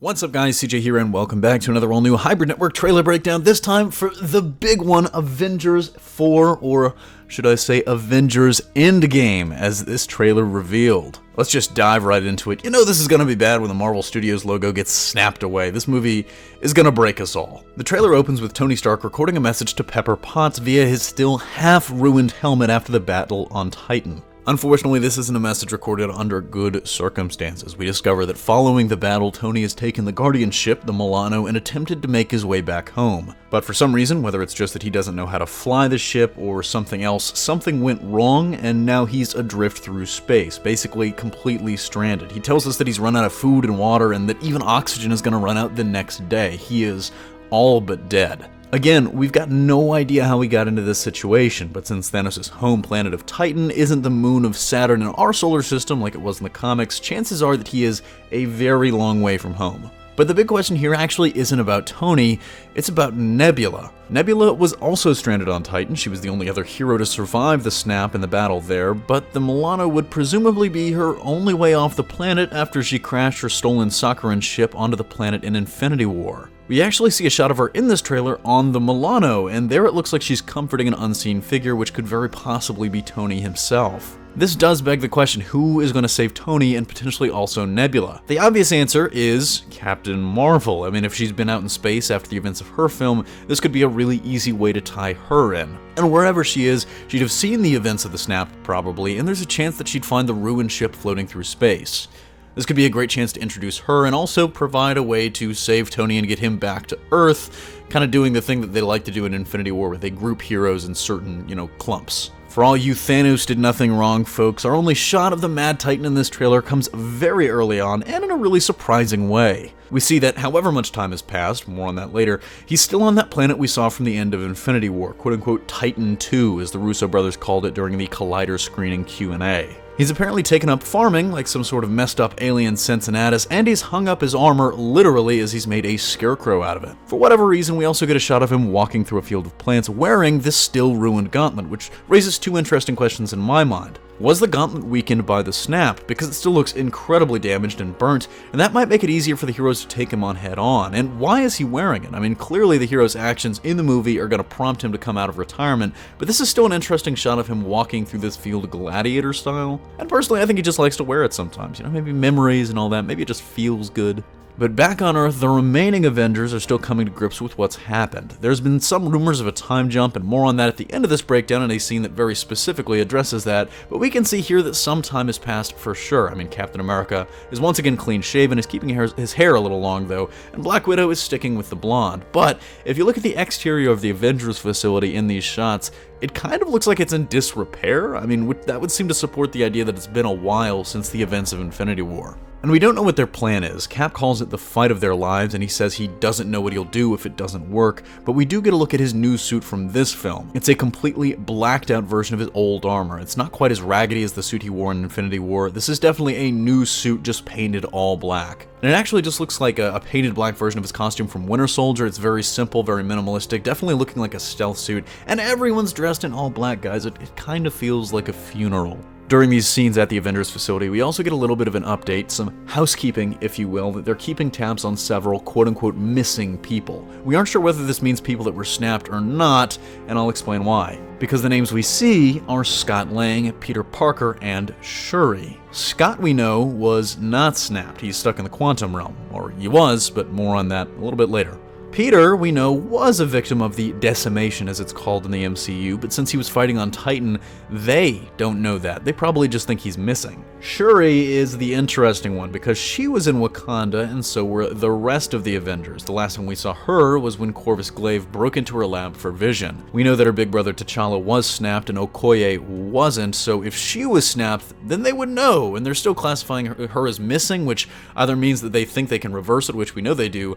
What's up guys, CJ here and welcome back to another all-new Hybrid Network trailer breakdown, this time for the big one, Avengers 4, or should I say Avengers Endgame, as this trailer revealed. Let's just dive right into it. You know this is gonna be bad when the Marvel Studios logo gets snapped away. This movie is gonna break us all. The trailer opens with Tony Stark recording a message to Pepper Potts via his still half-ruined helmet after the battle on Titan. Unfortunately, this isn't a message recorded under good circumstances. We discover that following the battle, Tony has taken the Guardian ship, the Milano, and attempted to make his way back home. But for some reason, whether it's just that he doesn't know how to fly the ship or something else, something went wrong and now he's adrift through space, basically completely stranded. He tells us that he's run out of food and water and that even oxygen is going to run out the next day. He is all but dead. Again, we've got no idea how he got into this situation, but since Thanos' home planet of Titan isn't the moon of Saturn in our solar system like it was in the comics, chances are that he is a very long way from home. But the big question here actually isn't about Tony, it's about Nebula. Nebula was also stranded on Titan. She was the only other hero to survive the snap in the battle there, but the Milano would presumably be her only way off the planet after she crashed her stolen Sakharin ship onto the planet in Infinity War. We actually see a shot of her in this trailer on the Milano, and there it looks like she's comforting an unseen figure, which could very possibly be Tony himself. This does beg the question, who is going to save Tony and potentially also Nebula? The obvious answer is Captain Marvel. I mean, if she's been out in space after the events of her film, this could be a really easy way to tie her in. And wherever she is, she'd have seen the events of the snap, probably, and there's a chance that she'd find the ruined ship floating through space. This could be a great chance to introduce her and also provide a way to save Tony and get him back to Earth, kind of doing the thing that they like to do in Infinity War where they group heroes in certain, clumps. For all you Thanos did nothing wrong folks, our only shot of the Mad Titan in this trailer comes very early on and in a really surprising way. We see that however much time has passed, more on that later, he's still on that planet we saw from the end of Infinity War, quote-unquote Titan 2 as the Russo brothers called it during the Collider screening Q&A. He's apparently taken up farming like some sort of messed up alien Cincinnatus, and he's hung up his armor literally as he's made a scarecrow out of it. For whatever reason, we also get a shot of him walking through a field of plants wearing this still ruined gauntlet, which raises two interesting questions in my mind. Was the gauntlet weakened by the snap? Because it still looks incredibly damaged and burnt, and that might make it easier for the heroes to take him on head on. And why is he wearing it? I mean, clearly the hero's actions in the movie are going to prompt him to come out of retirement, but this is still an interesting shot of him walking through this field gladiator style. And personally, I think he just likes to wear it sometimes. Maybe memories and all that, maybe it just feels good. But back on Earth, the remaining Avengers are still coming to grips with what's happened. There's been some rumors of a time jump, and more on that at the end of this breakdown in a scene that very specifically addresses that, but we can see here that some time has passed for sure. I mean, Captain America is once again clean-shaven, is keeping his hair a little long though, and Black Widow is sticking with the blonde. But if you look at the exterior of the Avengers facility in these shots, it kind of looks like it's in disrepair. I mean, that would seem to support the idea that it's been a while since the events of Infinity War. And we don't know what their plan is. Cap calls it the fight of their lives, and he says he doesn't know what he'll do if it doesn't work, but we do get a look at his new suit from this film. It's a completely blacked out version of his old armor. It's not quite as raggedy as the suit he wore in Infinity War. This is definitely a new suit, just painted all black. And it actually just looks like a painted black version of his costume from Winter Soldier. It's very simple, very minimalistic, definitely looking like a stealth suit, and everyone's dressed in all black, guys. It kind of feels like a funeral. During these scenes at the Avengers facility, we also get a little bit of an update, some housekeeping, if you will, that they're keeping tabs on several quote-unquote missing people. We aren't sure whether this means people that were snapped or not, and I'll explain why. Because the names we see are Scott Lang, Peter Parker, and Shuri. Scott, we know, was not snapped. He's stuck in the quantum realm. Or he was, but more on that a little bit later. Peter, we know, was a victim of the decimation, as it's called in the MCU, but since he was fighting on Titan, they don't know that. They probably just think he's missing. Shuri is the interesting one, because she was in Wakanda, and so were the rest of the Avengers. The last time we saw her was when Corvus Glaive broke into her lab for Vision. We know that her big brother T'Challa was snapped, and Okoye wasn't, so if she was snapped, then they would know, and they're still classifying her as missing, which either means that they think they can reverse it, which we know they do,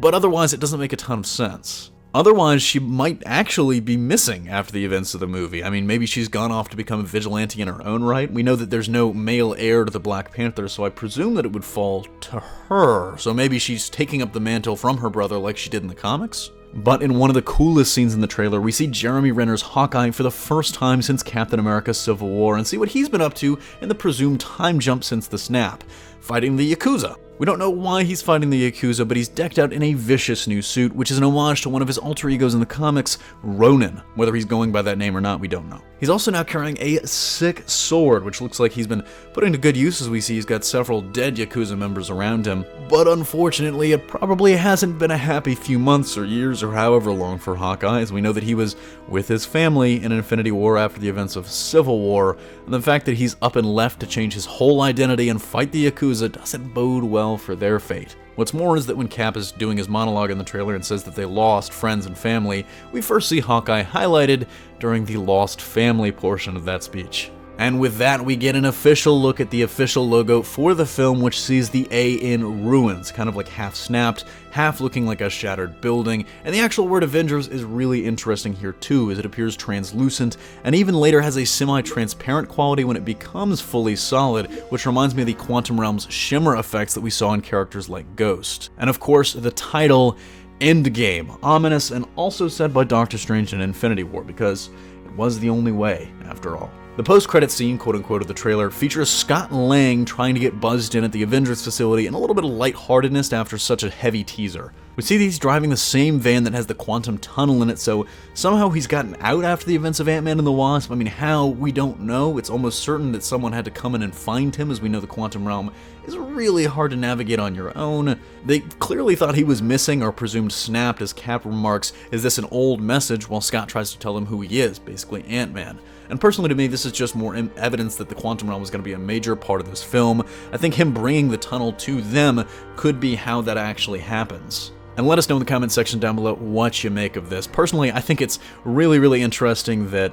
but otherwise it doesn't make a ton of sense. Otherwise, she might actually be missing after the events of the movie. I mean, maybe she's gone off to become a vigilante in her own right. We know that there's no male heir to the Black Panther, so I presume that it would fall to her. So maybe she's taking up the mantle from her brother like she did in the comics? But in one of the coolest scenes in the trailer, we see Jeremy Renner's Hawkeye for the first time since Captain America Civil War and see what he's been up to in the presumed time jump since the snap, fighting the Yakuza. We don't know why he's fighting the Yakuza, but he's decked out in a vicious new suit, which is an homage to one of his alter egos in the comics, Ronin. Whether he's going by that name or not, we don't know. He's also now carrying a sick sword, which looks like he's been putting to good use. As we see, he's got several dead Yakuza members around him. But unfortunately, it probably hasn't been a happy few months or years or however long for Hawkeye, as we know that he was with his family in Infinity War after the events of Civil War, and the fact that he's up and left to change his whole identity and fight the Yakuza doesn't bode well for their fate. What's more is that when Cap is doing his monologue in the trailer and says that they lost friends and family, we first see Hawkeye highlighted during the lost family portion of that speech. And with that, we get an official look at the official logo for the film, which sees the A in ruins, kind of like half snapped, half looking like a shattered building. And the actual word Avengers is really interesting here too, as it appears translucent, and even later has a semi-transparent quality when it becomes fully solid, which reminds me of the Quantum Realm's shimmer effects that we saw in characters like Ghost. And of course, the title, Endgame, ominous and also said by Doctor Strange in Infinity War, because it was the only way, after all. The post-credit scene, quote-unquote, of the trailer features Scott Lang trying to get buzzed in at the Avengers facility and a little bit of lightheartedness after such a heavy teaser. We see that he's driving the same van that has the quantum tunnel in it, so somehow he's gotten out after the events of Ant-Man and the Wasp. I mean, how? We don't know. It's almost certain that someone had to come in and find him, as we know the quantum realm is really hard to navigate on your own. They clearly thought he was missing or presumed snapped, as Cap remarks, "Is this an old message?" while Scott tries to tell him who he is, basically Ant-Man. And personally to me, this is just more evidence that the quantum realm is going to be a major part of this film. I think him bringing the tunnel to them could be how that actually happens. And let us know in the comment section down below what you make of this. Personally, I think it's really, really interesting that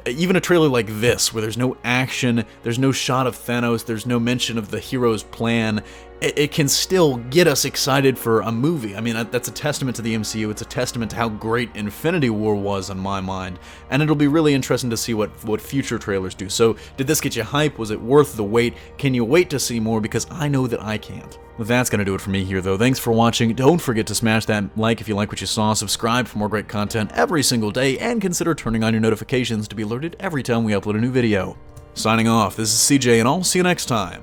even a trailer like this, where there's no action, there's no shot of Thanos, there's no mention of the hero's plan, it can still get us excited for a movie. I mean, that's a testament to the MCU. It's a testament to how great Infinity War was in my mind. And it'll be really interesting to see what future trailers do. So, did this get you hype? Was it worth the wait? Can you wait to see more? Because I know that I can't. Well, that's going to do it for me here, though. Thanks for watching. Don't forget to smash that like if you like what you saw, subscribe for more great content every single day, and consider turning on your notifications to be alerted every time we upload a new video. Signing off, this is CJ, and I'll see you next time.